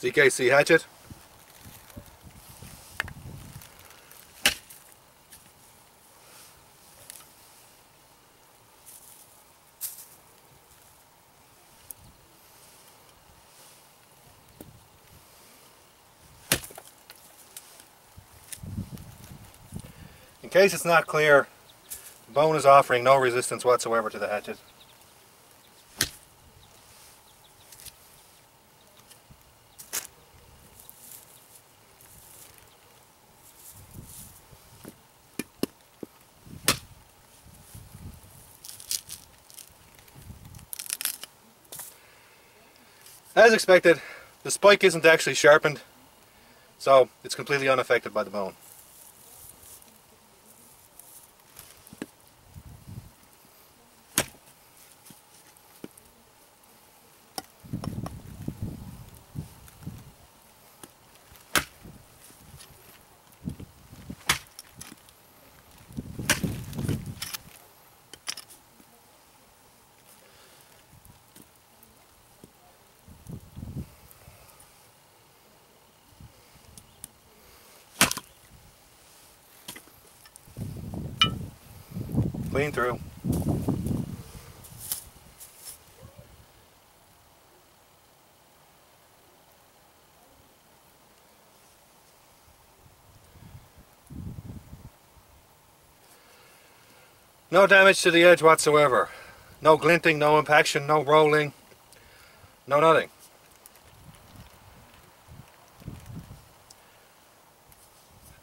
cKc hatchet. In case it's not clear, the bone is offering no resistance whatsoever to the hatchet. As expected, the spike isn't actually sharpened, so it's completely unaffected by the bone. Clean through. No damage to the edge whatsoever. No glinting, no impaction, no rolling, no nothing.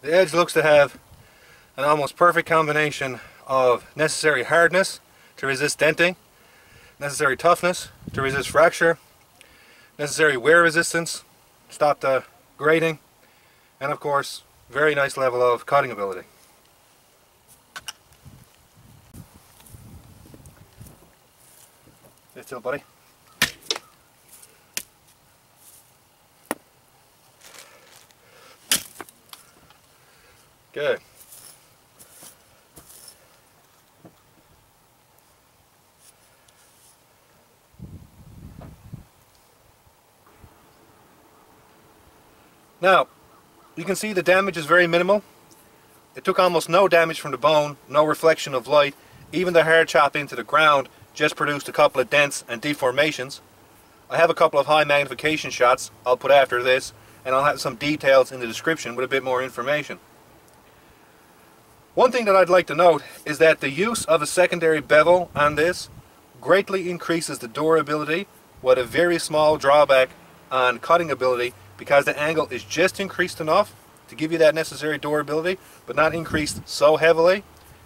The edge looks to have an almost perfect combination of necessary hardness to resist denting, necessary toughness to resist fracture, necessary wear resistance, stop the grading, and of course, very nice level of cutting ability. Stay still, buddy. Good. Now, you can see the damage is very minimal. It took almost no damage from the bone, no reflection of light. Even the hard chop into the ground just produced a couple of dents and deformations. I have a couple of high magnification shots I'll put after this, and I'll have some details in the description with a bit more information. One thing that I'd like to note is that the use of a secondary bevel on this greatly increases the durability, with a very small drawback on cutting ability, because the angle is just increased enough to give you that necessary durability, but not increased so heavily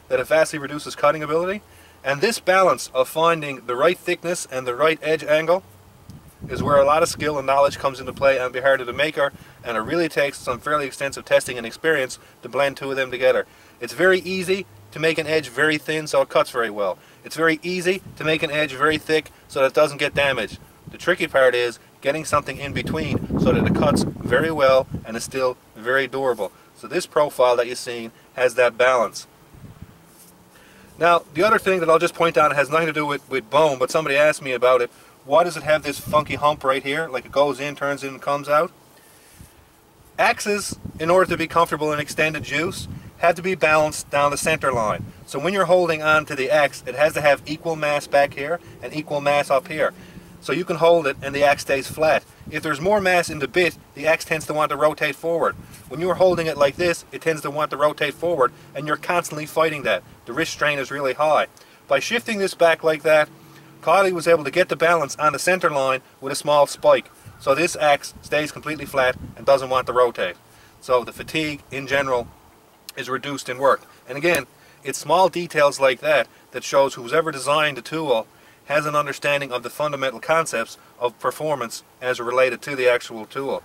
that it vastly reduces cutting ability. And this balance of finding the right thickness and the right edge angle is where a lot of skill and knowledge comes into play on behalf of the maker, and it really takes some fairly extensive testing and experience to blend two of them together. It's very easy to make an edge very thin so it cuts very well. It's very easy to make an edge very thick so that it doesn't get damaged. The tricky part is getting something in between so that it cuts very well and is still very durable. So this profile that you're seeing has that balance. Now, the other thing that I'll just point out, it has nothing to do with bone, but somebody asked me about it. Why does it have this funky hump right here? Like it goes in, turns in, and comes out? Axes, in order to be comfortable in extended use, have to be balanced down the center line. So when you're holding on to the axe, it has to have equal mass back here and equal mass up here. So you can hold it and the axe stays flat. If there's more mass in the bit, the axe tends to want to rotate forward. When you're holding it like this, it tends to want to rotate forward, and you're constantly fighting that. The wrist strain is really high. By shifting this back like that, Kylie was able to get the balance on the center line with a small spike. So this axe stays completely flat and doesn't want to rotate. So the fatigue in general is reduced in work. And again, it's small details like that that shows who's ever designed the tool has an understanding of the fundamental concepts of performance as related to the actual tool.